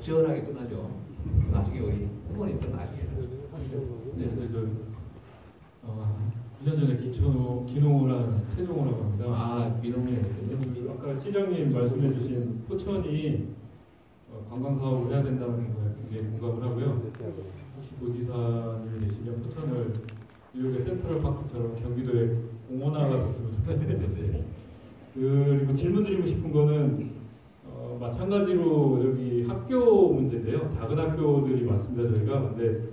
적절하게 끝나죠. 나중에 우리 부모님들 나중에. 네, 저 2년 전에 기농을 한 최종호라고 합니다. 아, 기농을 아까 시장님 말씀해주신 포천이 관광 사업을 해야 된다는 거에 굉장히 공감을 하고요. 혹시 도지사님이 계시면 포천을 뉴욕의 센트럴파크처럼 경기도에 공원화가 됐으면 좋겠습니다. 그리고 질문 드리고 싶은 거는 마찬가지로 여기 학교 문제인데요. 작은 학교들이 많습니다. 저희가 근데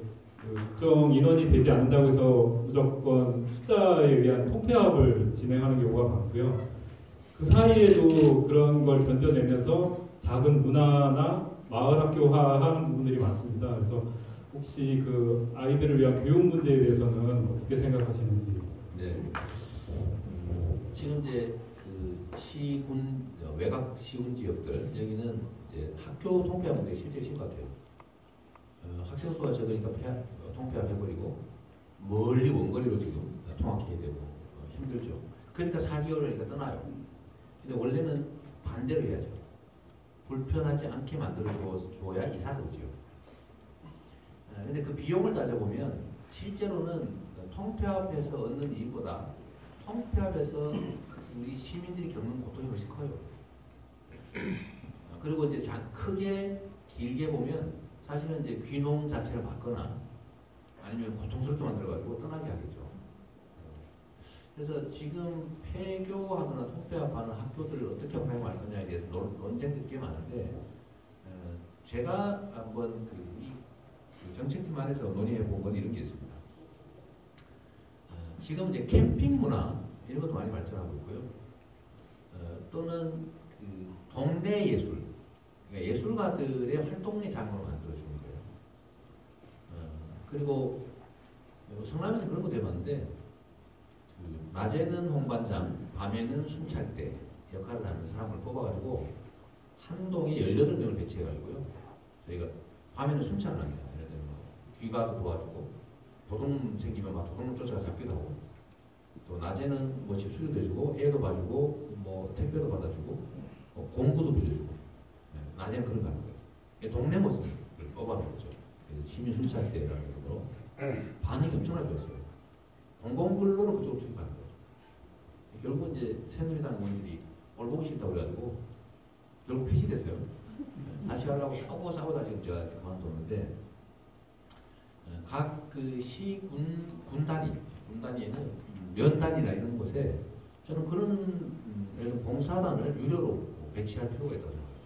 특정 인원이 되지 않는다고 해서 무조건 숫자에 의한 통폐합을 진행하는 경우가 많고요. 그 사이에도 그런 걸 견뎌내면서 작은 문화나 마을 학교화하는 부분들이 많습니다. 그래서 혹시 그 아이들을 위한 교육 문제에 대해서는 어떻게 생각하시는지? 네. 지금 이제 그 시군 외곽 시군 지역들 여기는 이제 학교 통폐합 문제가 실제 심각해요. 학생 수가 적으니까 통폐합해버리고 멀리 원거리로 지금 통학해야 되고 힘들죠. 그러니까 4개월이니까 떠나요. 근데 원래는 반대로 해야죠. 불편하지 않게 만들어줘야 이사를 오죠. 근데 그 비용을 따져보면 실제로는 통폐합해서 얻는 이익보다 통폐합해서 우리 시민들이 겪는 고통이 훨씬 커요. 그리고 이제 크게 길게 보면 사실은 이제 귀농 자체를 막거나 아니면 고통스럽게 만들어가지고 떠나게 하겠죠. 그래서 지금 폐교하거나 통폐합하는 학교들을 어떻게 활용할 거냐에 대해서 논쟁들이 꽤 많은데 제가 한번 이 정책팀 안에서 논의해 본 건 이런 게 있습니다. 지금 이제 캠핑 문화 이런 것도 많이 발전하고 있고요. 또는 그 동네 예술, 그러니까 예술가들의 활동의 장으로 만들어주는 거예요. 그리고 성남에서 그런 것도 해봤는데 낮에는 홍반장, 밤에는 순찰대 역할을 하는 사람을 뽑아가지고 한 동에 18명을 배치해가지고요. 저희가 밤에는 순찰을 합니다. 예를 들면 귀가도 도와주고 도둑 생기면 막 도둑 쫓아가 잡기도 하고 또 낮에는 뭐 집 수리도 해주고 애도 봐주고 뭐 택배도 받아주고 공구도 빌려주고 낮에는 그런 거 하는 거예요. 동네 모습을 뽑아놓은 거죠. 시민 순찰대라는 것으로 반응이 엄청나게 좋았어요. 공공근로로 그쪽으로 투입하는 거예요. 결국 이제 새누리당 의원들이 꼴보기 싫다고 그래가지고 결국 폐지됐어요. 다시 하려고 싸우다 지금 제가 그만뒀는데 각 그 시군 군단위에는 면단이나 이런 곳에 저는 그런 봉사단을 유료로 배치할 필요가 있다고 생각해요.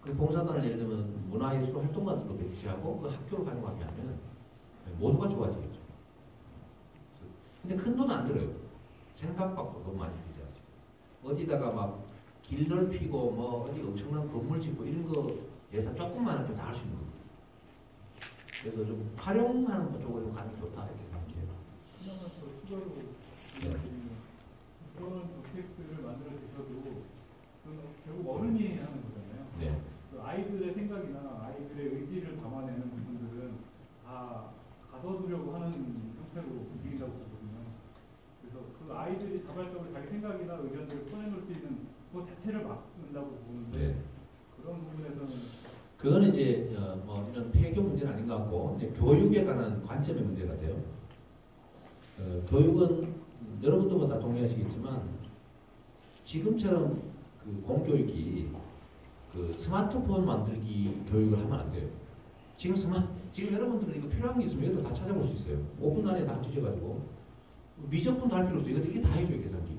그 봉사단을 예를 들면 문화예술 활동가들로 배치하고 그 학교를 활용하게 하면 모두가 좋아지겠죠. 근데 큰 돈 안 들어요. 생각 밖으로 돈 많이 들지 않습니다. 어디다가 막 길 넓히고 뭐 어디 엄청난 건물 짓고 이런 거 예산 조금만 하면 다 할 수 있는 거예요. 그래서 좀 활용하는 쪽으로 좀 가는 게 좋다 이렇게 생각해요. 하나만 더 추가로 그런 정책들을 만들어 주셔도 결국 어른이 하는 거잖아요. 네. 그 아이들의 생각이나 아이들의 의지를 담아내는 부분들은 다 가둬두려고 하는 형태로 움직인다고 보거든요. 그래서 그 아이들이 자발적으로 자기 생각이나 의견들을 꺼내놓을 수 있는 그 자체를 막는다고 보는데 네. 그런 부분에서는 그거는 이제 뭐 이런 폐교 문제는 아닌 것 같고 이제 교육에 관한 관점의 문제 같아요. 교육은 여러분도 뭐 다 동의하시겠지만 지금처럼 그 공교육이 그 스마트폰 만들기 교육을 하면 안 돼요. 지금 여러분들은 이거 필요한 게 있으면 여기서 다 찾아볼 수 있어요. 5분 안에 다 뒤져가지고 미적분도 할 필요 없어요. 이게 다 해줘요 계산기.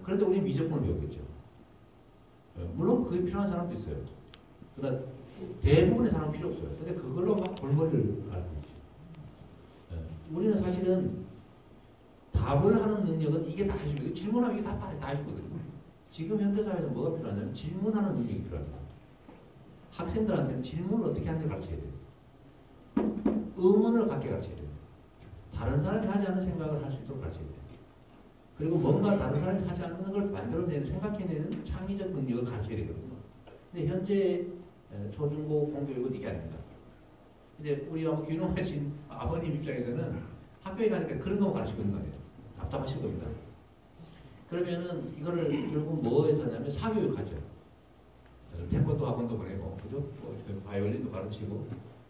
그런데 우리 미적분을 배우겠죠. 물론 그게 필요한 사람도 있어요. 그러나 대부분의 사람은 필요 없어요. 근데 그걸로 막 골머리를 앓고 있죠. 우리는 사실은 답을 하는 능력은 이게 다 해주고 질문하면 이게 다 해주거든요. 지금 현대사회에서 뭐가 필요하냐면 질문하는 능력이 필요합니다. 학생들한테는 질문을 어떻게 하는지 가르쳐야 돼요. 의문을 갖게 가르쳐야 돼요. 다른 사람이 하지 않은 생각을 할 수 있도록 가르쳐야 돼요. 그리고 뭔가 다른 사람이 하지 않는 걸 만들어내는, 생각해내는 창의적 능력을 가르쳐야 되거든요. 근데 현재 초중고 공교육은 이게 아닙니다. 근데 우리 귀농하신 아버님 입장에서는 학교에 가니까 그런 거 가르치고 있는 거예요. 답답하실 겁니다. 그러면은 이거를 결국 뭐에서 하냐면 사교육 하죠. 태권도 학원도 보내고, 그죠? 뭐 바이올린도 가르치고,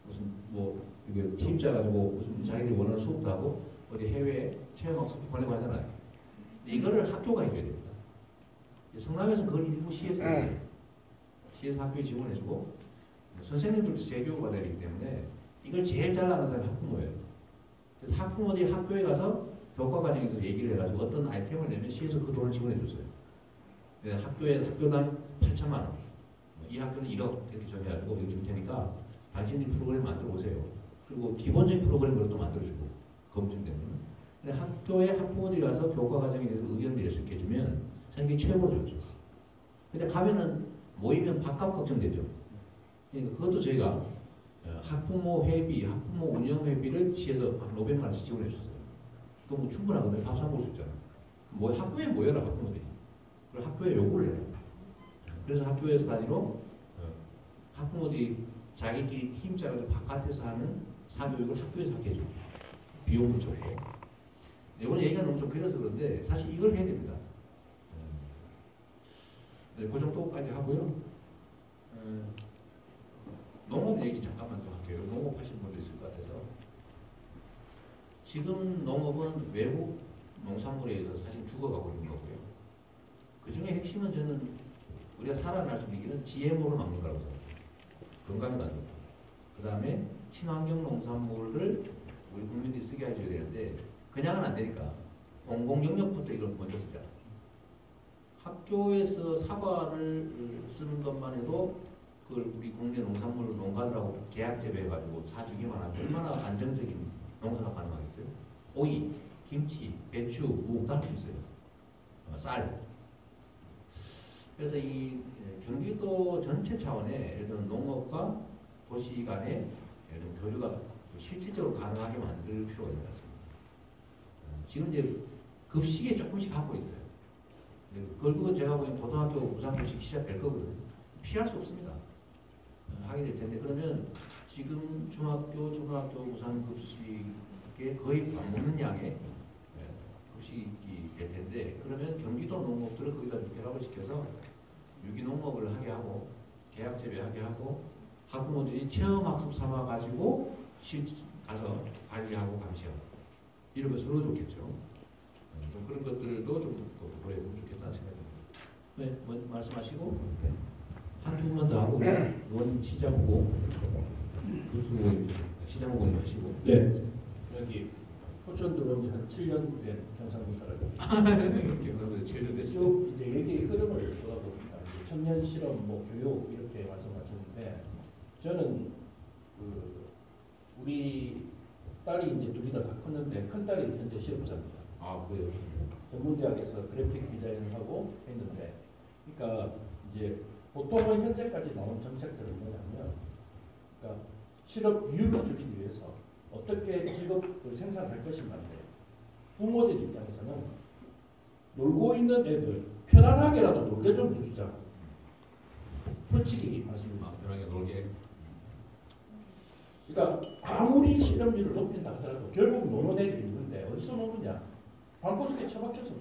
무슨 뭐 이게 팀 짜가지고 무슨 자기들이 원하는 수업도 하고 어디 해외 체험학습도 보내고 하잖아요. 근데 이거를 학교가 해줘야 됩니다. 성남에서 그걸 일부 시에서 했어요. 시에서 학교에 지원해주고 선생님들도 재교육 받아야 되기 때문에 이걸 제일 잘 아는 사람이 학부모예요. 그래서 학부모들이 학교에 가서 교과 과정에서 얘기를 해가지고 어떤 아이템을 내면 시에서 그 돈을 지원해줬어요. 학교에 학교당 8천만 원, 이 학교는 1억 이렇게 정해가지고 이거 줄 테니까 당신이 프로그램 만들어 오세요. 그리고 기본적인 프로그램을 또 만들어주고 검증되는. 근데 학교에 학부모들이 가서 교과 과정에 대해서 의견을 낼 수 있게 해주면 저는 이게 최고로 좋죠. 근데 가면은 모이면 밥값 걱정되죠. 그러니까 그것도 저희가 학부모 회비, 학부모 운영 회비를 시에서 한 500만 원씩 지원해 줬어요. 그럼 뭐 충분하거든요. 밥 사 먹을 수 있잖아요. 뭐 학교에 모여라 학부모들이. 그리고 학교에 요구를 해라. 그래서 학교에서 단위로 학부모들이 자기끼리 팀 짜가지고 바깥에서 하는 사교육을 학교에서 하게 해줘. 비용도 적고. 이번 얘기가 너무 좀 길어서 그런데 사실 이걸 해야 됩니다. 네, 그 정도까지 하고요. 농업 얘기 잠깐만 더 할게요. 농업 하시는 분도 있을 것 같아서. 지금 농업은 외국 농산물에 의해서 사실 죽어가고 있는 거고요. 그 중에 핵심은 저는 우리가 살아날 수 있는 길은 GMO를 막는 거라고 생각해요. 건강도 안 좋고. 그 다음에 친환경 농산물을 우리 국민들이 쓰게 해줘야 되는데 그냥은 안 되니까 공공 영역부터 이걸 먼저 쓰자. 학교에서 사과를 쓰는 것만 해도 그걸 우리 국내 농산물 농가들하고 계약 재배해가지고 사주기만 하면 얼마나 안정적인 농사가 가능하겠어요? 오이, 김치, 배추, 무 다 할 수 있어요. 쌀. 그래서 이 경기도 전체 차원의 예를 들어 농업과 도시 간의 예를 들어 교류가 실질적으로 가능하게 만들 필요가 있는 것 같습니다. 지금 이제 급식에 조금씩 하고 있어요. 결국은 제가 보기엔 고등학교 무상급식 시작될 거거든요. 피할 수 없습니다. 하게 될 텐데 그러면 지금 중학교, 초등학교 무상급식에 거의 맞먹는 양의 급식이 될 텐데 그러면 경기도 농업들을 거기다 결합을 시켜서 유기농업을 하게 하고 계약 재배하게 하고 학부모들이 체험학습 삼아 가지고 가서 관리하고 감시하고 이러면 서로 좋겠죠. 좀 그런 것들도 좀 보여보면 좋겠다는 생각입니다. 네, 뭐 말씀하시고 네. 한두 분만 더 하고 의원 시장 보고 시장 보고 하시고. 네. 여기 포천 들어온 지 한 7년 된 경상도 사람입니다. 경상도에 7년 됐어요. 쭉 이제 얘기 흐름을 쏟아보니까 청년 실험, 뭐 교육 이렇게 말씀하셨는데 저는 우리 딸이 이제 둘이 다 컸는데 큰 딸이 현재 실업자입니다. 아 그래요? 전문대학에서 그래픽 디자인을 하고 했는데, 그러니까 이제 보통은 현재까지 나온 정책들은 뭐냐면, 그러니까 실업 이유를 줄이기 위해서 어떻게 직업을 생산할 것인가인데, 부모들 입장에서는 놀고 있는 애들 편안하게라도 놀게 좀 해주자. 솔직히 말씀드립니다. 편하게 놀게. 그러니까 아무리 실업률을 높인다 하더라도 결국 노는 애들이 있는데 어디서 노느냐? 방구석에 처박혀서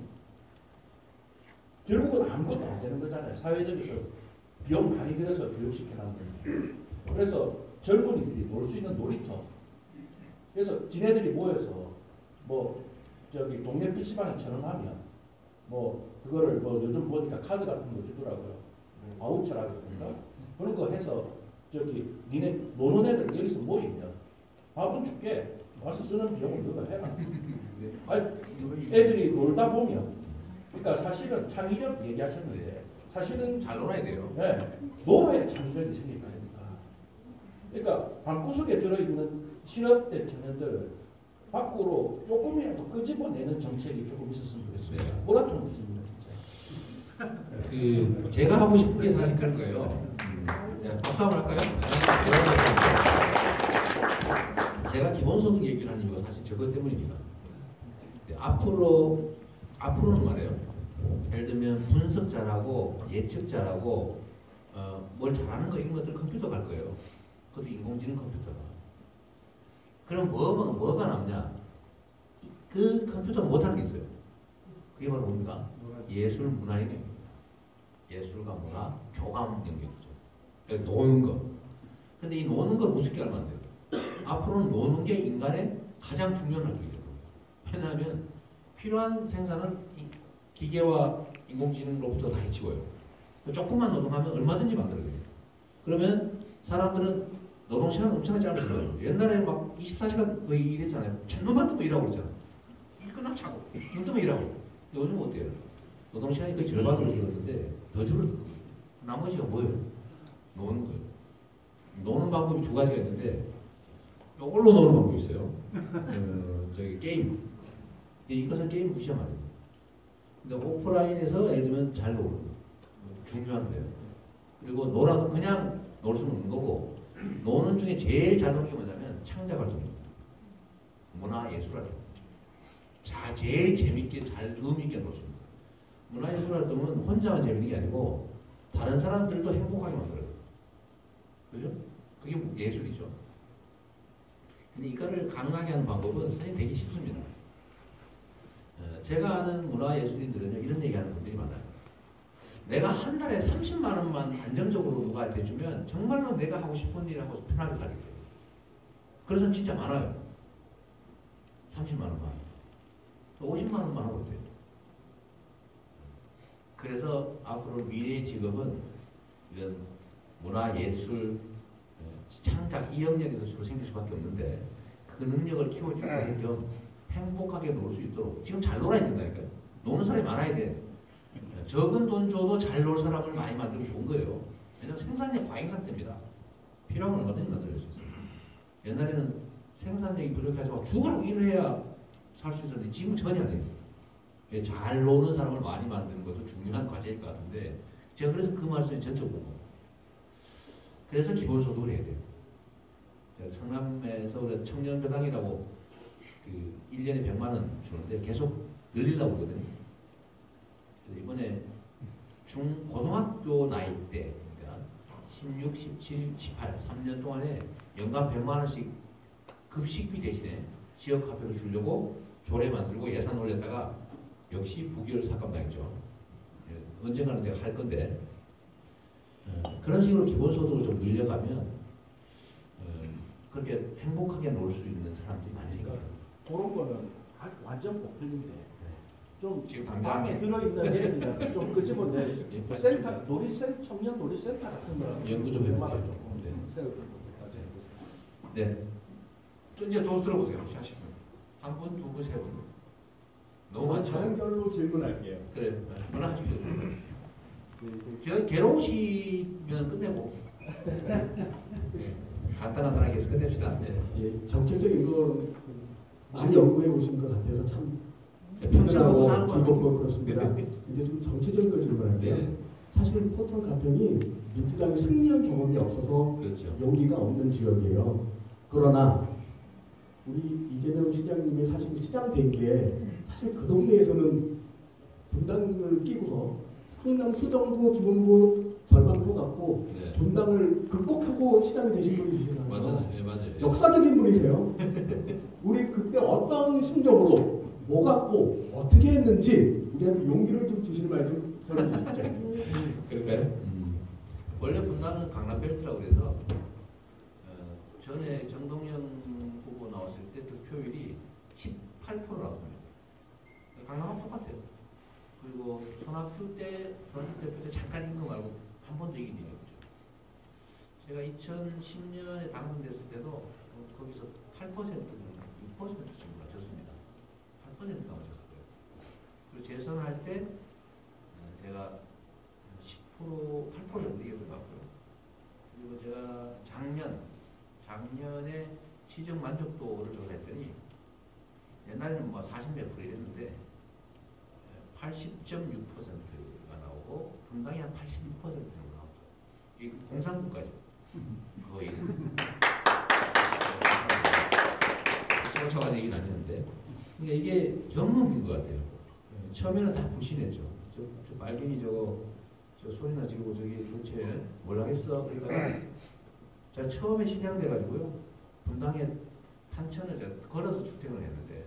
결국은 아무것도 안 되는 거잖아요. 사회적에서 비용 많이 들여서 교육시켜놨는데. 그래서 젊은이들이 놀 수 있는 놀이터. 그래서 지네들이 모여서 뭐 저기 동네 PC방처럼 하면 뭐 그거를 뭐 요즘 보니까 카드 같은 거 주더라고요. 바우처라든가 그런 거 해서 저기 니네 노는 애들 여기서 모이면 밥은 줄게. 와서 쓰는 비용을 너가 해라. 아니, 애들이 놀다 보면, 그러니까 사실은 창의력 얘기하셨는데 사실은 잘 놀아야 돼요. 네, 놀아야 창의력이 생길 거 아닙니까? 그러니까 방구석에 들어있는 실업된 청년들 밖으로 조금이라도 끄집어내는 정책이 조금 있었으면 좋겠습니다. 네. 오라통 뒤집니다 진짜. 그 제가 하고 싶은 게 사실 그런 거예요. 박수 한번 할까요? 제가 기본소득 얘기를 하는 이유가 사실 저것 때문입니다. 앞으로는 말이에요. 예를 들면 분석 잘하고 예측 잘하고 뭘 잘하는 거 이런 것들 컴퓨터 갈 거예요. 그것도 인공지능 컴퓨터가. 그럼 뭐가 남냐? 그 컴퓨터가 못하는 게 있어요. 그게 바로 뭡니까? 예술 문화인이에요. 예술과 문화 교감 영역이죠. 그러니까 노는 거. 근데 이 노는 걸 우습게 알면 안 돼요. 앞으로는 노는 게 인간의 가장 중요한 활동이에요. 왜냐하면 필요한 생산은 이 기계와 인공지능으로부터 다 해치워요. 조금만 노동하면 얼마든지 만들어요. 그러면 사람들은 노동시간 엄청나게 짧아져요. 옛날에 막 24시간 거의 일했잖아요. 천년만 뜨고 일하고 그랬잖아요. 일 끝나고 자고, 눈 뜨면 일하고. 요즘 어때요? 노동시간이 거의 절반으로 줄었는데 더 줄었어요. 나머지가 뭐예요? 노는 거예요. 노는 방법이 두 가지가 있는데 이걸로 노는 방법이 있어요. 저기 게임. 이것은 게임 무시하면 안 돼요. 근데 오프라인에서 예를 들면 잘 노는 거. 중요한데요. 그리고 놀아도 그냥 놀 수는 없는 거고 노는 중에 제일 잘 노는 게 뭐냐면 창작 활동입니다. 문화 예술 활동. 자, 제일 재밌게 잘 의미있게 놀 수 있는 문화 예술 활동은 혼자만 재밌는 게 아니고 다른 사람들도 행복하게 만들어요. 그죠? 그게 예술이죠. 근데 이거를 가능하게 하는 방법은 사실 되게 쉽습니다. 제가 아는 문화 예술인들은요 이런 얘기하는 분들이 많아요. 내가 한 달에 30만 원만 안정적으로 누가 대주면 정말로 내가 하고 싶은 일을 하고 편하게 살겠어요. 그래서 진짜 많아요. 30만 원만. 50만 원만 하고 돼요. 그래서 앞으로 미래의 직업은 이런 문화예술, 창작 이 영역에서 주로 생길 수밖에 없는데 그 능력을 키워주고 겸 행복하게 놀 수 있도록 지금 잘 놀아야 된다니까요. 노는 사람이 많아야 돼. 적은 돈 줘도 잘 놀 사람을 많이 만들면 좋은 거예요. 왜냐하면 생산력 과잉 상태입니다. 필요한 걸 얼마든지 만들어낼 수 있어요. 옛날에는 생산력이 부족해서 죽으라고 일을 해야 살 수 있었는데 지금 전혀 안 해요. 잘 노는 사람을 많이 만드는 것도 중요한 과제일 것 같은데 제가 그래서 그 말씀에 전적으로 본 거예요. 그래서 기본소득을 해야 돼요. 제가 성남에서 청년배당이라고 그 1년에 100만 원 주는데 계속 늘리려고 그러거든요. 그래서 이번에 고등학교 나이 때 그러니까 16, 17, 18, 3년 동안에 연간 100만 원씩 급식비 대신에 지역 카페로 주려고 조례 만들고 예산 올렸다가 역시 부결 삭감당했죠. 언젠가는 내가 할 건데 그런 식으로 기본소득을 좀 늘려가면 그렇게 행복하게 놀 수 있는 사람들이 많이 생겨요. 그런 거는 완전 복잡인데 좀 지금 방에 들어있는 애들이나 좀 끄집어내 센터 청년 놀이센터 같은 거랑 연구 좀 해볼게요. 조금 생각 좀 해볼까요? 네. 이제 더 들어보세요. 하시면 한 분, 두 분, 세 분. 너무 많죠. 차량별로 질문할게요. 그래. 하나 하십시오. 저 괴로우시면 끝내고 간단하게 해서 끝냅시다. 네. 예, 정책적인 거 많이 연구해 오신 것 같아서 참 평생 하고 사는 즐겁고 거예요. 그렇습니다. 이제 좀 정치적인 거 질문할게요. 네. 사실 포털 가평이 민주당이 승리한 경험이 없어서 그렇죠. 용기가 없는 지역이에요. 그러나 우리 이재명 시장님이 사실 시장 된 게 사실 그 동네에서는 분당을 끼고서 성남 수정구 주문구 절반도 갖고 네. 분당을 극복하고 시장이 되신 분이시잖아요. 맞아요. 네, 맞아요. 역사적인 분이세요. 우리 그때 어떤 심정으로 뭐 갖고 어떻게 했는지 우리한테 용기를 좀 주시는 말 좀 전해주시죠. 그럴까요? 원래 분당은 강남벨트라고 그래서 전에 정동영 후보 나왔을 때 득표율이 18%라고 합니다. 강남하고 똑같아요. 그리고 손학규 때, 전직 대표 때 잠깐 이긴 거 말고 한 번도 이긴 일이 없죠. 제가 2010년에 당선됐을 때도 거기서 8% 정도, 6% 정도 맞췄습니다. 8%가 맞췄어요. 그리고 재선할 때 제가 10%, 8% 정도 이겼던 것 같고요. 그리고 제가 작년에 시정 만족도를 조사했더니 옛날에는 뭐 40몇 프로 이랬는데 80.6%가 나오고 분당이 한 82% 정도 나왔죠. 이 공산국가죠. 거의. 소차가 얘기는 아니었는데 그러니까 이게 경험인 것 같아요. 처음에는 다 불신했죠. 저 말갱이 저 소리나 지르고 저기 도대체 뭘 하겠어? 그러다가 제가 처음에 시장 돼가지고요. 분당에 탄천을 제가 걸어서 출퇴근을 했는데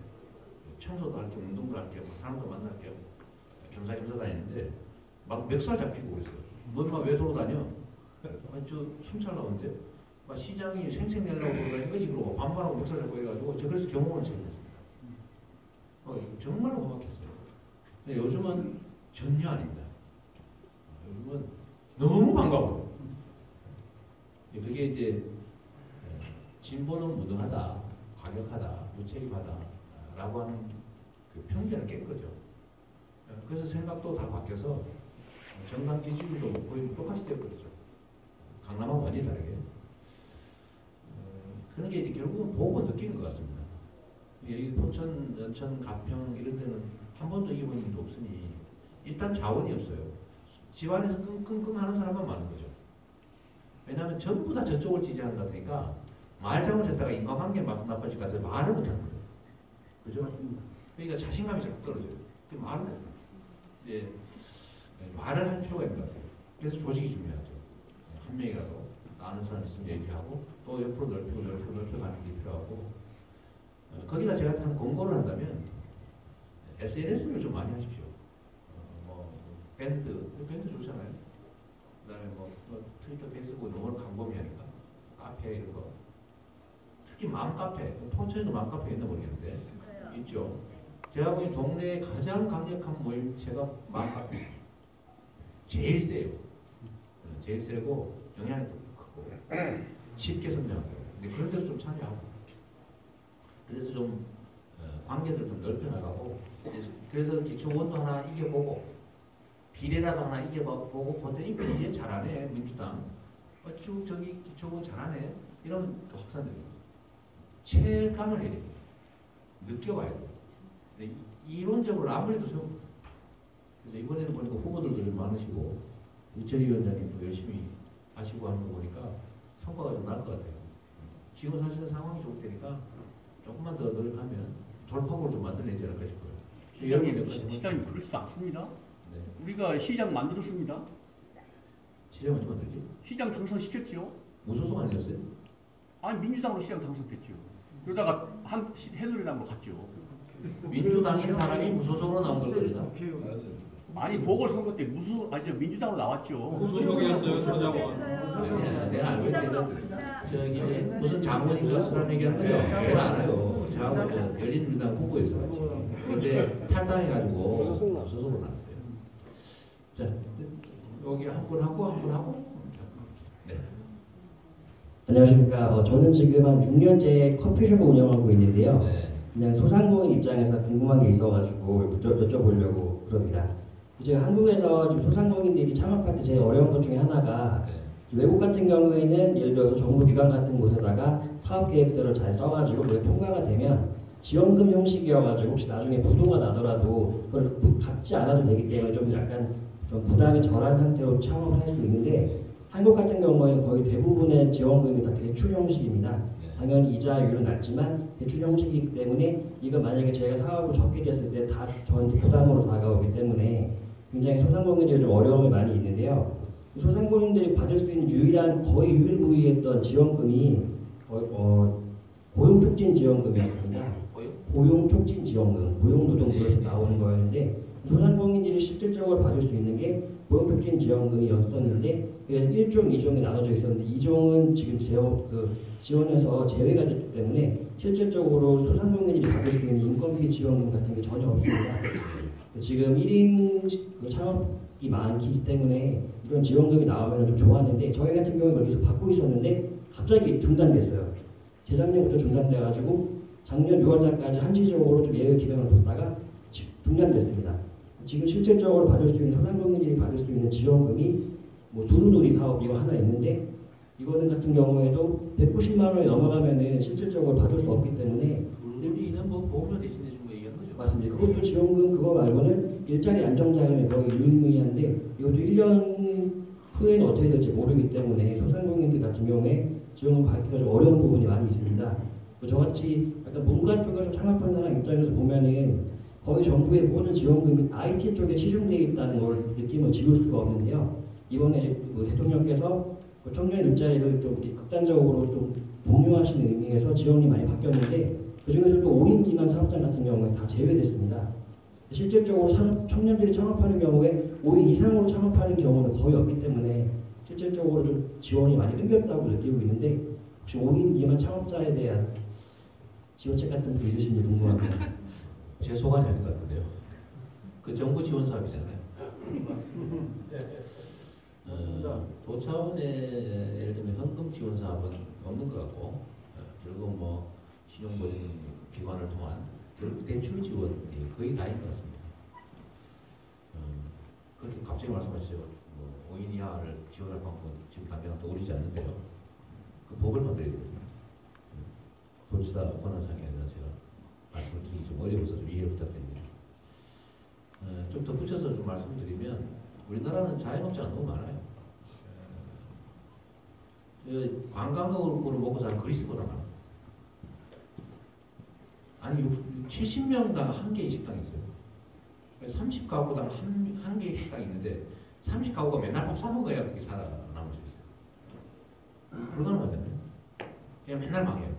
청소도 할 겸 운동도 할 겸 사람도 만날 겸 겸사겸사 다니는데 막 멱살 잡히고 그랬어요. 너 인마 왜 돌아다녀? 아니 저 순찰 나오는데 막 시장이 생색 내려고 그러니까 이거지 그러고 반발하고 묵살하고 해가지고 저 그래서 경호원을 시작했습니다. 정말 험악했어요. 근데 요즘은 전혀 아닙니다. 요즘은 너무 반가워요. 그게 이제 진보는 무능하다, 과격하다, 무책임하다라고 하는 그 편견을 깬 거죠. 그래서 생각도 다 바뀌어서 정당 지지율도 거의 똑같이 되어버렸죠. 강남하고 완전히 다르게. 그런 게 이제 결국은 보고 느끼는 것 같습니다. 이 포천, 연천, 가평 이런 데는 한 번도 이겨본 일도 없으니 일단 자원이 없어요. 집안에서 끙끙 하는 사람만 많은 거죠. 왜냐하면 전부 다 저쪽을 지지하는 것 같으니까 말 잘못했다가 인간관계 막 나빠질 것 같아서 말을 못하는 거예요. 그죠? 그러니까 자신감이 자꾸 떨어져요. 그 말을 못해요. 이제 말을 할 필요가 있는 것 같아요. 그래서 조직이 중요하죠. 한 명이라도 아는 사람 있으면 얘기하고 또 옆으로 넓혀가는 게 필요하고 거기다 제가 한 권고를 한다면 SNS를 좀 많이 하십시오. 뭐 밴드 좋잖아요. 그다음에 뭐 트위터, 페이스북 너무 광범위하니까 카페 이런 거. 특히 맘카페, 포천에도 맘카페 있나 모르겠는데 있죠. 제가 보기엔 동네에 가장 강력한 모임 제가 맘카페 제일 세요. 제일 세고 영향력도 크고 쉽게 성장하고. 근데 그런 데서 좀 참여하고 그래서 좀 관계들 좀 넓혀나가고 그래서 기초원도 하나 이겨보고 비례라도 하나 이겨보고 보더니 비례 잘하네 민주당 쭉 저기 기초원 잘하네 이런 확산됩니다. 체감을 해야 됩니다. 느껴봐야 돼요. 이론적으로 아무래도 그래서 이번에는 보니까 후보들도 좀 많으시고 이철희 위원장님도 열심히 하시고 하는 거 보니까 성과가 좀 날 것 같아요. 지금 사실은 상황이 좋을 테니까 조금만 더 노력하면 돌파구를 좀 만들어내지 않을까 싶어요. 시장이 그렇지도 않습니다. 네. 우리가 시장 만들었습니다. 시장 언제 만들지? 시장 당선시켰지요. 무소속 아니었어요? 아니 민주당으로 시장 당선됐죠. 그러다가 한 새누리당으로 갔죠. 민주당인 사람이 무소속으로 나온 거거든요. 아니 보궐선거 때 민주당으로 나왔죠. 무소속이었어요, 서장원. 내가 알고 있는데 저기 무슨 장관이 그런 얘기하는 거죠. 제가 알아요. 저하고 열린민주당 후보에서 같이. 근데 탈당해가지고 무소속으로 나왔어요. 자, 여기 한 분 하고. 네. 안녕하십니까. 저는 지금 한 6년째 커피숍을 운영하고 있는데요. 네. 그냥 소상공인 입장에서 궁금한 게 있어가지고 여쭤보려고 그럽니다. 제가 한국에서 지금 소상공인들이 창업할 때 제일 어려운 것 중에 하나가 외국 같은 경우에는 예를 들어서 정부 기관 같은 곳에다가 사업계획서를 잘 써가지고 그게 통과가 되면 지원금 형식이어가지고 혹시 나중에 부도가 나더라도 그걸 갚지 않아도 되기 때문에 좀 약간 좀 부담이 덜한 상태로 창업을 할 수 있는데 한국 같은 경우에는 거의 대부분의 지원금이 다 대출 형식입니다. 당연히 이자율은 낮지만 대출 형식이기 때문에 이거 만약에 저희가 사업을 접게 됐을 때 다 저한테 부담으로 다가오기 때문에 굉장히 소상공인들이 좀 어려움이 많이 있는데요. 소상공인들이 받을 수 있는 거의 유일무이했던 지원금이 고용촉진 지원금이었습니다. 고용촉진 지원금, 고용노동부에서 나오는 거였는데 소상공인들이 실질적으로 받을 수 있는 게 고용촉진 지원금이었었는데 그래서 1종, 2종이 나눠져 있었는데 2종은 지금 지원에서 제외가 됐기 때문에 실질적으로 소상공인들이 받을 수 있는 인건비 지원금 같은 게 전혀 없습니다. 지금 1인 창업이 많기 때문에 이런 지원금이 나오면 좀 좋았는데 저희 같은 경우는 계속 받고 있었는데 갑자기 중단됐어요. 재작년부터 중단돼가지고 작년 6월달까지 한시적으로 좀 예외 기간을 뒀다가 중단됐습니다. 지금 실질적으로 받을 수 있는 소상공인들이 받을 수 있는 지원금이 뭐 두루누리 사업 이거 하나 있는데 이거는 같은 경우에도 190만 원이 넘어가면은 실질적으로 받을 수 없기 때문에 두루누리는 뭐 보험료 대신해 준 거 얘기하는 거죠. 맞습니다. 그것도 지원금 그거 말고는 일자리 안정자금이 거의 유일무이한데 이것도 1년 후에는 어떻게 될지 모르기 때문에 소상공인들 같은 경우에 지원금 받기가 좀 어려운 부분이 많이 있습니다. 저같이 약간 문과 쪽에서 창업하는 사람 입장에서 보면은 거의 정부의 모든 지원금이 IT 쪽에 치중되어 있다는 걸 느낌을 지울 수가 없는데요. 이번에 대통령께서 청년 일자리를 좀 극단적으로 좀 독려하시는 의미에서 지원이 많이 바뀌었는데 그중에서도 5인 기관 사업장 같은 경우에 다 제외됐습니다. 실질적으로 청년들이 창업하는 경우에 5인 이상으로 창업하는 경우는 거의 없기 때문에 실질적으로 좀 지원이 많이 끊겼다고 느끼고 있는데 혹시 5인 미만 창업자에 대한 지원책 같은 거 있으신지 궁금합니다. 제 소관이 아닌 것 같은데요. 그 정부 지원 사업이잖아요. 도차원의 예를 들면 현금 지원 사업은 없는 것 같고 결국 뭐 신용보증 기관을 통한 결국 대출 지원이 거의 다인 것 같습니다. 그렇게 갑자기 말씀하시죠. 뭐 5인 이하를 지원할 방법은 지금 당장 떠오르지 않는데요. 그 법을 만들어야 되거든요. 도지사 권한상이 아니라 제가 말씀을 드리기 좀 어려워서 좀 이해를 부탁드립니다. 좀 덧붙여서 좀 말씀드리면 우리나라는 자영업자가 너무 많아요. 관광으로 먹고 사는 그리스보다 많아요. 아니 70명당 한 개의 식당이 있어요. 30가구당 한 개의 식당이 있는데 30가구가 맨날 밥 사 먹어야 그게 살아남을 수 있어요. 불가능하잖아요. 그냥 맨날 망해요.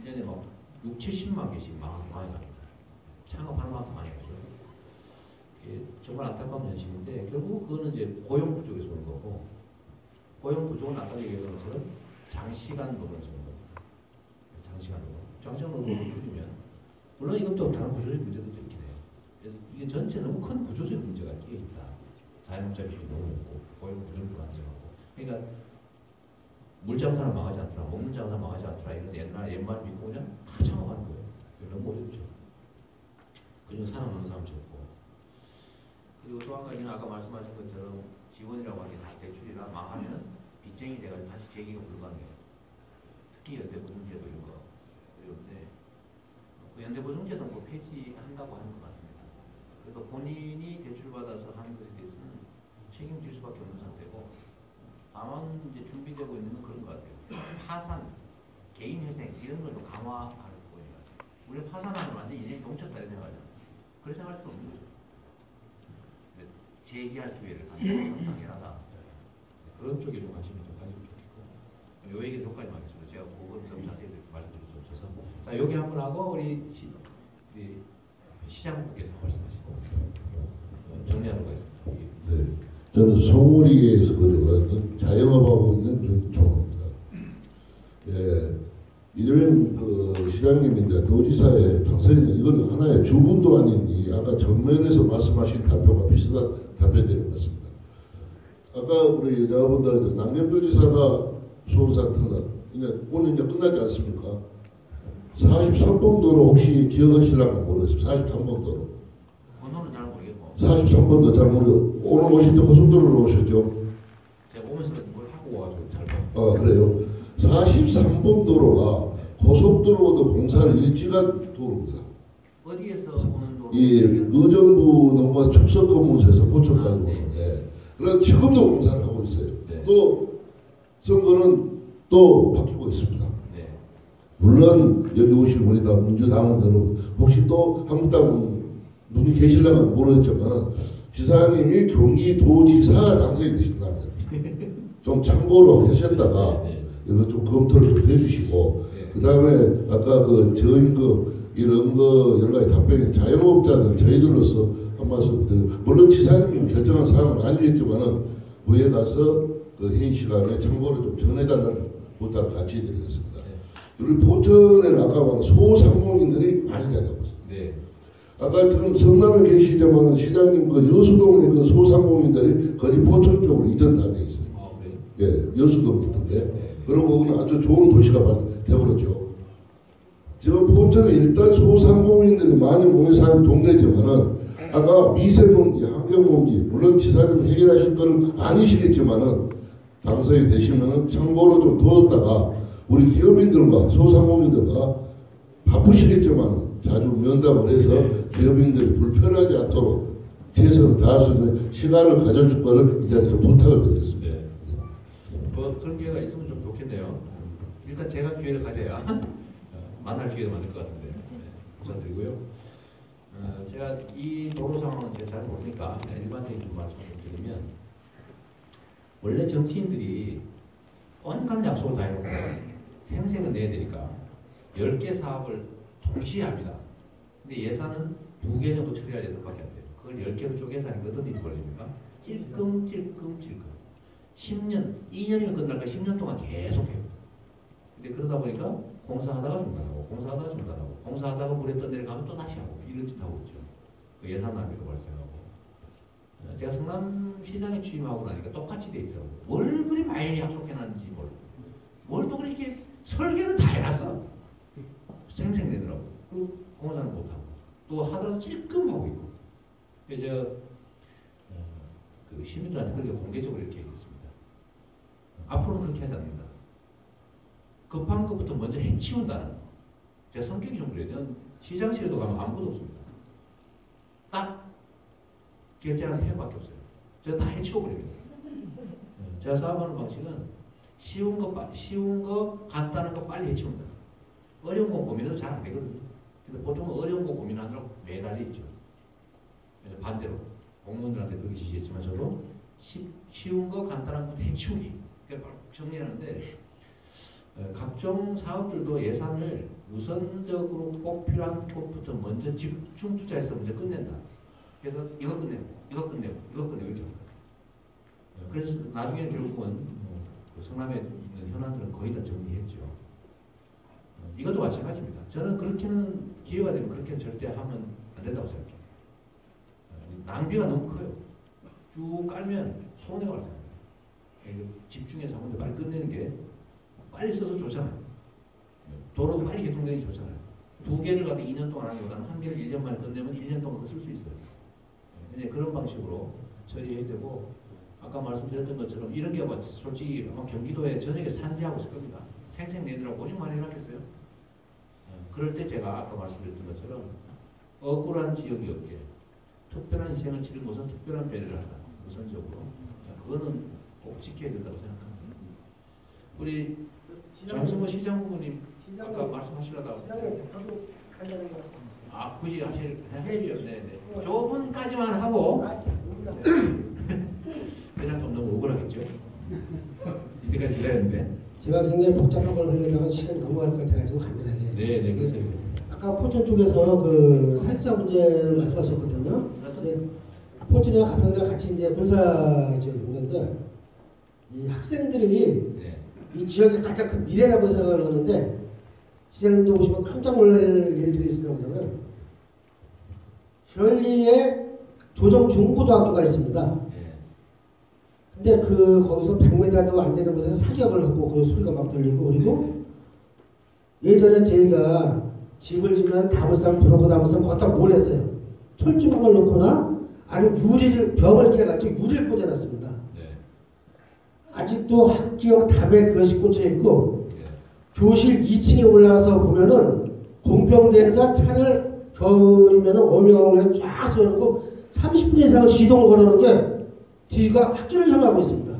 1년에 막 6, 70만 개씩 망해갑니다. 창업하는 만큼 망해가지고. 이게 정말 안타까운 현실인데 결국 그거는 이제 고용 부족에서 오는 거고 고용 부족은 아까 얘기한 것처럼 장시간 노동에서 오는 겁니다. 장시간 노동. 장시간 노동을 줄이면 물론 이것도 다른 구조적인 문제도 있긴 해요. 그래서 이게 전체 너무 큰 구조적인 문제가 끼어 있다. 자영업자 비중이 너무 높고 고용 부족도 안정하고 그러니까 물장사는 망하지 않더라, 먹는 장사 망하지 않더라 이런 옛말 믿고 그냥 다 창업하는 거예요. 너무 어렵죠. 그중 살아남는 사람 적고. 그리고 또 한 가지는 아까 말씀하신 것처럼 지원이라고 하는 게 다시 대출이나 망하면 빚쟁이 돼가지고 다시 재기가 불가능해요. 특히 연대보증제도 이런 거 어려운데 그 연대보증제도 뭐 폐지한다고 하는 것 같습니다. 그래서 본인이 대출받아서 하는 것에 대해서는 책임질 수밖에 없는 상태고 다만 이제 준비되고 있는 건 그런 것 같아요. 파산, 개인회생 이런 걸 좀 강화할 거예요. 우리는 파산하면 완전 인생 동쳤다 이런 생각하잖아요. 그런 생각할 수도 없는 거죠. 재기할 기회를 갖는 건 당연하다. 그런 쪽에 좀 관심을 좀 가지면 좋겠고 요 얘기는 여기까지 하겠습니다. 제가 그걸 좀 자세히 말씀드릴 수 없어서 자 여기 한번 하고 우리 시장님께서 말씀하시고 정리하도록 하겠습니다. 네, 저는 송우리에서 그려가는 자영업하고 있는 윤총입니다. 예, 이재명 그 시장님인데 도지사의 당선인은 이건 하나의 주문도 아닌 이 아까 전면에서 말씀하신 답변과 비슷한 답변들인 것 같습니다. 아까 우리 여자분들 남경도지사가 수원산 특단 오늘 이제 끝나지 않습니까? 43번도로 혹시 기억하실랑가 모르겠습니다. 43번도로. 번호는 잘 모르겠고. 43번도 잘 모르고 오늘 오실 때 고속도로로 오셨죠? 제가 오면서 뭘 하고 와가지고 잘. 그래요. 43번도로가 고속도로도 공사를 일찌간 도로입니다. 어디에서 오는 도로? 이 의정부 넘어 축석검문소에서 포천까지 오는. 네. 그래서 지금도 공사를 하고 있어요. 네. 또 선거는 또 바뀌고 있습니다. 네. 물론 여기 오실 우리 다 민주당원 여러분 혹시 또 한국당 분이 계실려면 모르겠지만 지사님이 경기도지사 당선이 되신다면 좀 참고로 하셨다가 이거 좀 검토를 좀 해주시고 그 다음에 아까 그 저임금 이런 거 여러 가지 답변이 자영업자는 저희들로서 한 말씀 드리고 물론 지사님이 결정한 사항은 아니겠지만은 후에 가서 그 회의 시간에 참고를 좀 전해달라는 부탁을 같이 드리겠습니다. 우리 포천에는 아까 말한 소상공인들이 많이 다녀고 있습니다. 네. 아까 지금 성남에 계시지만 시장님 그 여수동에 그 소상공인들이 거의 포천 쪽으로 이전 다 돼 있어요. 아 그래요? 예, 여수동 있던데. 네. 그리고 거기는 아주 좋은 도시가 되어버렸죠. 지금 포천에 일단 소상공인들이 많이 모여 사는 동네지만은 아까 미세먼지, 환경먼지 물론 지사님 해결하실 거는 아니시겠지만은 당선이 되시면은 참고로 좀 둬뒀다가 우리 기업인들과 소상공인들과 바쁘시겠지만 자주 면담을 해서 기업인들이 불편하지 않도록 최선을 다할 수 있는 시간을 가져줄 거를 이 자리에서 부탁을 드리겠습니다. 네. 뭐 그런 기회가 있으면 좀 좋겠네요. 일단 제가 기회를 가져야 만날 기회를 만들 것 같은데 감사드리고요. 제가 이 도로 상황은 제가 잘 모르니까 일반적인 말씀을 좀 드리면 원래 정치인들이 온갖 약속을 다 해놓고 생색은 내야 되니까 10개 사업을 동시에 합니다. 근데 예산은 2개 정도 처리할 예산밖에 안 돼요. 그걸 10개로 쪼개서 하니까 어떤 일이 벌어집니까? 찔끔찔끔. 10년, 2년이면 끝날 거 10년 동안 계속해요. 근데 그러다 보니까 공사하다가 중단하고, 공사하다가 중단하고, 공사하다가 물에 떠내려가면 또 다시 하고, 이런 짓 하고 있죠. 그 예산 낭비도 발생하고. 제가 성남시장에 취임하고 나니까 똑같이 돼 있더라고요. 뭘 그리 많이 약속해놨는지 뭘 또 그렇게 설계는 다 해놨어. 생생내더라고. 공사는 못하고. 또 하더라도 찔끔하고 있고. 그래서 그 시민들한테 그렇게 공개적으로 이렇게 얘기했습니다. 앞으로는 그렇게 하지 않는다. 급한 것부터 먼저 해치운다는 거. 제가 성격이 좀 그래요. 저는 시장실에도 가면 아무것도 없습니다. 딱 결제하는 폐밖에 없어요. 제가 다 해치고 버립니다. 제가 사업하는 방식은 쉬운 거, 간단한 거 빨리 해치운다. 어려운 거 고민해도 잘 안 되거든요. 근데 보통은 어려운 거 고민하느라고 매달려 있죠. 반대로 공무원들한테 그렇게 지시했지만 저도 쉬운 거, 간단한 것부터 해치우기. 그러니까 정리하는데 각종 사업들도 예산을 우선적으로 꼭 필요한 곳부터 먼저 집중 투자해서 먼저 끝낸다. 그래서 이거 끝내고, 이거 끝내고, 이거 끝내고 이렇게. 그래서 나중에는 결국은 그 성남에 있는 현안들은 거의 다 정리했죠. 이것도 마찬가지입니다. 저는 그렇게는 기회가 되면 그렇게는 절대 하면 안 된다고 생각해요. 낭비가 너무 커요. 쭉 깔면 손해가 발생합니다. 집중해서 한 번에 빨리 끝내는 게 빨리 써서 좋잖아요. 도로도 빨리 개통되기 좋잖아요. 2개를 갖다 2년 동안 하는 것보다는 1개를 1년 만에 끝내면 1년 동안 쓸 수 있어요. 이제 그런 방식으로 처리해야 되고, 아까 말씀드렸던 것처럼 이런 게 솔직히 아마 경기도에 저녁에 산지하고 있을 겁니다. 생생내느라고 오죽 많이 일하겠어요. 그럴 때 제가 아까 말씀드렸던 것처럼 억울한 지역이 없게 특별한 희생을 치른 곳은 특별한 배려를 한다. 우선적으로. 그거는 꼭 지켜야 된다고 생각합니다. 우리 장승호 시장 후보님 아까 말씀하시려다가 시장님 저도 잘 되는 것 같습니다. 굳이 하시죠. 네네. 조금까지만 하고 그냥 좀 너무 억울하겠죠. 이때까지 기다렸는데. 제가 굉장히 복잡한 걸 하려다가 시간이 넘어갈 것 같아가지고 간단하게. 네네. 그래서 아까 포천 쪽에서 그 살짝 문제를 말씀하셨거든요. 근데 포천이랑 가평이랑 같이 이제 군사 지역인데 이 학생들이 네. 이 지역의 가장 큰 미래라고 생각을 하는데 시장님도 보시면 깜짝 놀랄 일들이 있으라고 하면 현리에 조정 중고등학교가 있습니다. 근데 그 거기서 100m도 안 되는 곳에서 사격을 하고 그 소리가 막 들리고 그리고 예전에 저희가 집을 지면 나무쌈 들어오고 나무쌈 거기다 몰랐어요. 철조망을 놓거나 아니면 유리를 벽을 깨가지고 유리를 꽂아놨습니다. 아직도 학교 답에 그것이 꽂혀 있고 교실 2층에 올라가서 보면은 공병대에서 차를 겨울이면은 워밍업을 쫙 세워놓고 30분 이상 시동을 걸어놓은 게 뒤가 학교를 향하고 있습니다.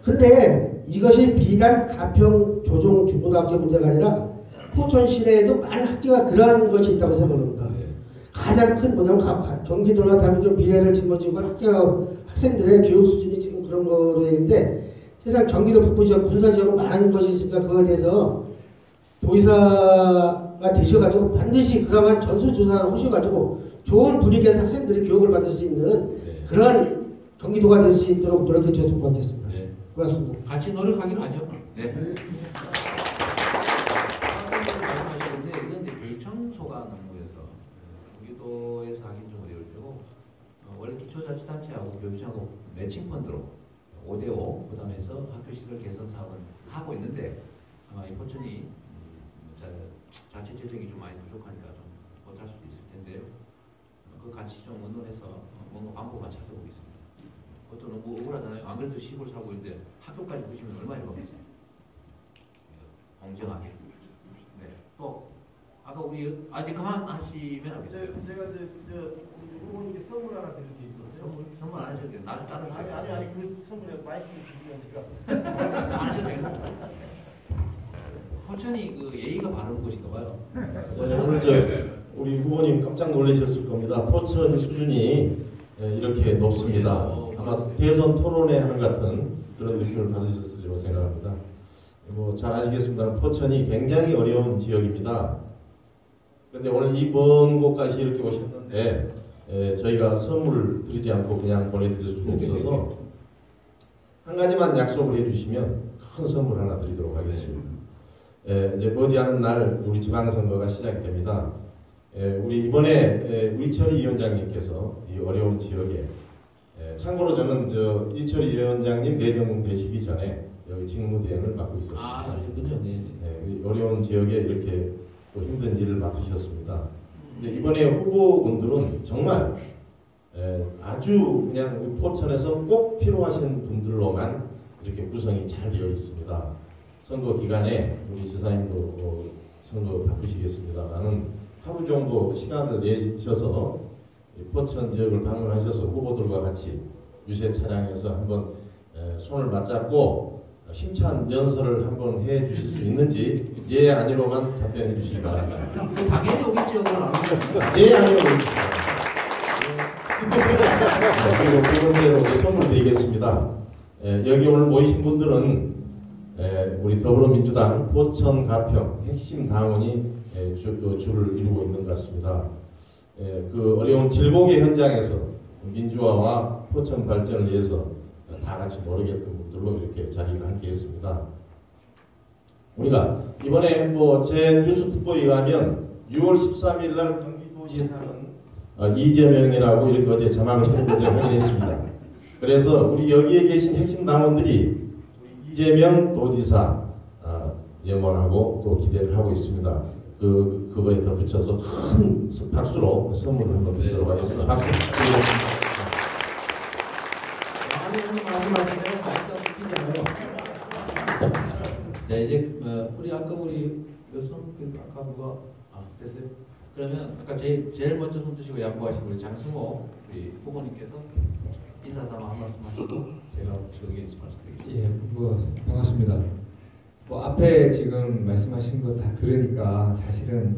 근데 이것이 비단 가평 조정 중고등학교 문제가 아니라 포천 시내에도 많은 학교가 그러한 것이 있다고 생각합니다. 가장 큰 뭐냐면 경기도나 대한민국 미래를 짊어지고 학생들의 교육 수준이 지금 그런 거로 있는데 세상 경기도 북부 지역 군사 지역은 많은 것이 있으니까 그거에 대해서 도의사가 되셔가지고 반드시 그러한 전수조사를 하셔가지고 좋은 분위기에서 학생들이 교육을 받을 수 있는 그런 경기도가 될 수 있도록 노력해 주셨으면 고맙겠습니다. 네. 고맙습니다. 같이 노력하기로 하죠. 네. 말씀하셨는데 이건 이제 교육청소가 당부해서 경기도에서 하긴 좀 어려울 테고 원래 기초자치단체하고 교육청하고 매칭 펀드로 5대5 부담해서 학교시설 개선 사업은 하고 있는데 아마 이 포천이 자체 재정이 좀 많이 부족하니까 좀 못할 수도 있을 텐데요. 그 같이 좀 의논해서 뭔가 방법만 찾아보겠습니다. 그것도 너무 억울하잖아요. 안 그래도 시골 살고 있는데 학교까지 보시면 얼마나 해보겠어요. 공정하게. 네. 또 아까 우리 이제 그만하시면 하겠어요. 제가 우리 후보님께 선물 하나 드릴 게 있었어요. 선물 안 하셔도 돼요. 나도 따로 주세요. 아니 그 선물에 마이크 주시면 제가 안 하셔도 돼요. 포천이 그 예의가 바른 곳인가 봐요. 오늘 우리 후보님 깜짝 놀라셨을 겁니다. 포천 수준이 이렇게 높습니다. 아마 대선 토론회 한 같은 그런 느낌을 받으셨으리라고 생각합니다. 잘 아시겠습니다만 포천이 굉장히 어려운 지역입니다. 그런데 오늘 이 먼 곳까지 이렇게 오셨는데 저희가 선물을 드리지 않고 그냥 보내드릴 수가 없어서 한 가지만 약속을 해주시면 큰 선물 하나 드리도록 하겠습니다. 이제 머지않은 날 우리 지방선거가 시작이 됩니다. 우리 이번에 이철희 위원장님께서 이 어려운 지역에 참고로 저는 이철희 위원장님 내정되시기 전에 여기 직무대행을 맡고 있었습니다. 그렇군요. 네. 이 어려운 지역에 이렇게 또 힘든 일을 맡으셨습니다. 근데 이번에 후보분들은 정말 아주 그냥 포천에서 꼭 필요하신 분들로만 이렇게 구성이 잘 되어 있습니다. 선거 기간에 우리 지사님도 선거 바쁘시겠습니다만은 하루 정도 시간을 내셔서 포천 지역을 방문하셔서 후보들과 같이 유세 차량에서 한번 손을 맞잡고 힘찬 연설을 한번 해 주실 수 있는지 예 아니로만 답변해 주시기 바랍니다. 당연히 오겠죠. 예 아니로 그리고 두 번째로 선물 드리겠습니다. 여기 오늘 모이신 분들은 우리 더불어민주당 포천 가평 핵심 당원이 줄을 이루고 있는 것 같습니다. 그 어려운 질곡의 현장에서 민주화와 포천 발전을 위해서 다 같이 노력했던 분들로 이렇게 자리를 함께 했습니다. 우리가 이번에 제 뉴스 특보에 의하면 6월 13일 날 경기도지사는 이재명이라고 이렇게 어제 자막을 확인했습니다. 그래서 우리 여기에 계신 핵심 당원들이 이재명 도지사 염원하고 또 기대를 하고 있습니다. 그거에 덧붙여서 큰 박수로 선물을 한번 드리도록 하겠습니다. 박수 드리겠습니다. 네, 이제 우리 아까 우리 아까 누가 됐어요? 그러면 아까 제일 먼저 손 드시고 양보하신 우리 장승호 우리 후보님께서 인사삼아 한 말씀 하시고 제가 저기에서 말씀드리겠습니다. 반갑습니다. 앞에 지금 말씀하신 거 다 들으니까 사실은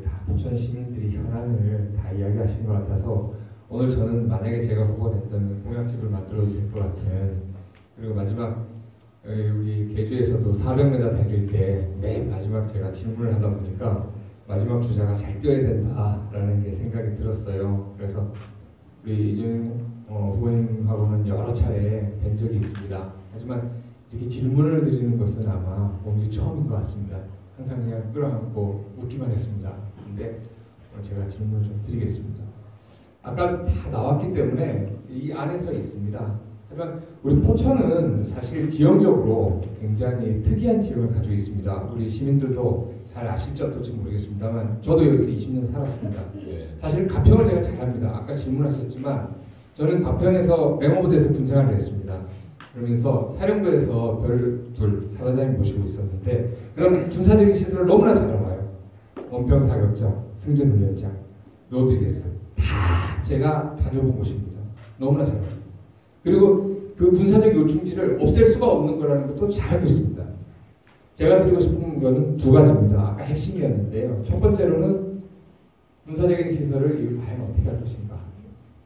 다 포천 시민들이 현안을 다 이야기하신 것 같아서 오늘 저는 만약에 제가 후보됐다면 공약집을 만들어도 될 것 같은, 그리고 마지막 우리 개주에서도 400m 달릴 때 맨 마지막 제가 질문을 하다 보니까 마지막 주자가 잘 뛰어야 된다라는 게 생각이 들었어요. 그래서 우리 이재명 후보님하고는 여러 차례 뵌 적이 있습니다. 하지만 이렇게 질문을 드리는 것은 아마 오늘이 처음인 것 같습니다. 항상 그냥 끌어안고 웃기만 했습니다. 근데 제가 질문을 좀 드리겠습니다. 아까 다 나왔기 때문에 이 안에서 있습니다. 하지만 우리 포천은 사실 지형적으로 굉장히 특이한 지형을 가지고 있습니다. 우리 시민들도 잘 아실지 어떨지 모르겠습니다만 저도 여기서 20년 살았습니다. 사실 가평을 제가 잘 압니다. 아까 질문하셨지만 저는 가평에서 맹호부대에서 군생활을 했습니다. 그러면서 사령부에서 별둘 사단장님 모시고 있었는데 그런 군사적인 시설을 너무나 잘 알아요. 원평 사격장, 승전훈련장, 로드리게스 다 제가 다녀본 곳입니다. 너무나 잘 알아요. 그리고 그 군사적 요충지를 없앨 수가 없는 거라는 것도 잘 알고 있습니다. 제가 드리고 싶은 거는 두 가지입니다. 아까 핵심이었는데요. 첫 번째로는 군사적인 시설을 과연 어떻게 할 것인가.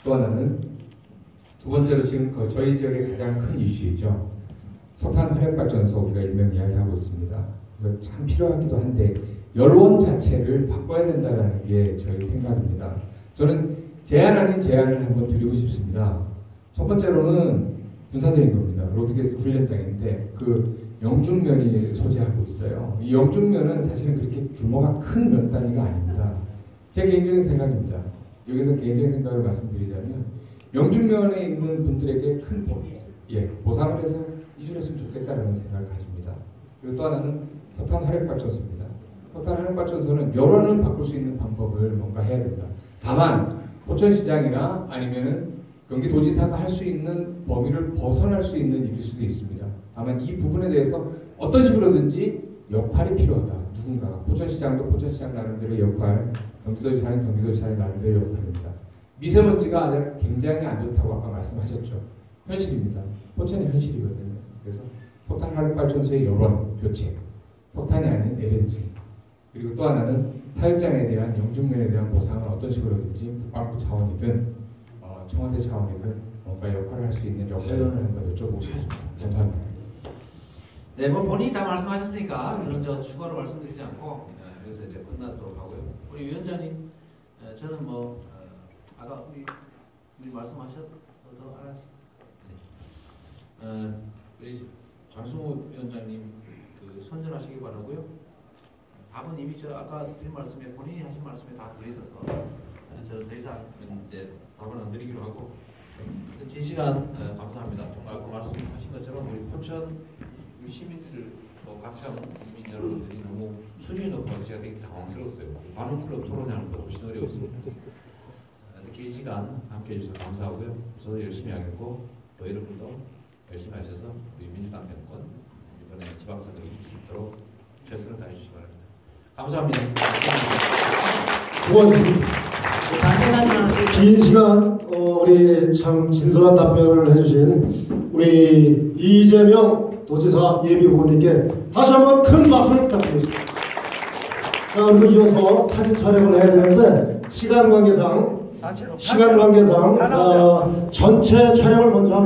또 하나는 두 번째로 지금 저희 지역의 가장 큰 이슈이죠. 석탄 화력발전소 우리가 일명 이야기하고 있습니다. 이거 참 필요하기도 한데 여론 자체를 바꿔야 된다는 게 저희 생각입니다. 저는 제안 아닌 제안을 한번 드리고 싶습니다. 첫 번째로는 군사적인 겁니다. 로드게스 훈련장인데 그 영중면이 소재하고 있어요. 이 영중면은 사실은 그렇게 규모가 큰 면 단위가 아닙니다. 제 개인적인 생각입니다. 여기서 개인적인 생각을 말씀드리자면 영중면에 있는 분들에게 큰 보상을 해서 이주했으면 좋겠다는 생각을 가집니다. 그리고 또 하나는 석탄 화력발전소입니다. 석탄 화력발전소는 여론을 바꿀 수 있는 방법을 뭔가 해야 된다. 다만 포천시장이나 아니면은 경기도지사가 할 수 있는 범위를 벗어날 수 있는 일일 수도 있습니다. 다만 이 부분에 대해서 어떤 식으로든지 역할이 필요하다. 누군가가 포천시장도 포천시장 나름대로의 역할, 경기도지사는 경기도지사의 나름대로의 역할입니다. 미세먼지가 굉장히 안 좋다고 아까 말씀하셨죠. 현실입니다. 포천이 현실이거든요. 그래서 석탄 화력발전소의 여론 교체, 석탄이 아닌 LNG, 그리고 또 하나는 사육장에 대한 영중면에 대한 보상을 어떤 식으로든지 국방부 차원이든 청와대 차원이든 뭔가 역할을 할 수 있는 역할론을 한번 여쭤보고 싶습니다. 감사합니다. 네, 본인이 다 말씀하셨으니까 저는 추가로 말씀드리지 않고 여기서 이제 끝나도록 하고요. 우리 위원장님, 저는 아까 우리 말씀하셨던 더 하나씩. 우리 장승호 위원장님 그 선전하시기 바라고요. 답은 이미 저 아까 드린 말씀에 본인이 하신 말씀에 다 들어있어서 저는 더 이상 이제 답은 안 드리기로 하고 긴 시간 감사합니다. 정말 그 말씀하신 것처럼 우리 포천 우리 시민들 또 각청 국민 여러분들이 너무 수준이 높아서 제가 되게 당황스러웠어요. 관훈클럽 토론하는 것도 훨씬 어려웠습니다. 긴 시간 함께 해주셔서 감사하고요. 저도 열심히 하겠고 또 여러분도 열심히 하셔서 우리 민주당 정권 이번에 지방선거 이길 수 있도록 최선을 다해 주시기 바랍니다. 감사합니다. 긴 시간 우리 참 진솔한 답변을 해주신 우리 이재명 도지사 예비 후보님께 다시 한번 큰 박수를 부탁드리겠습니다. 자, 그리고 이어서 사진 촬영을 해야 되는데 시간 관계상 전체 촬영을 먼저 합니다.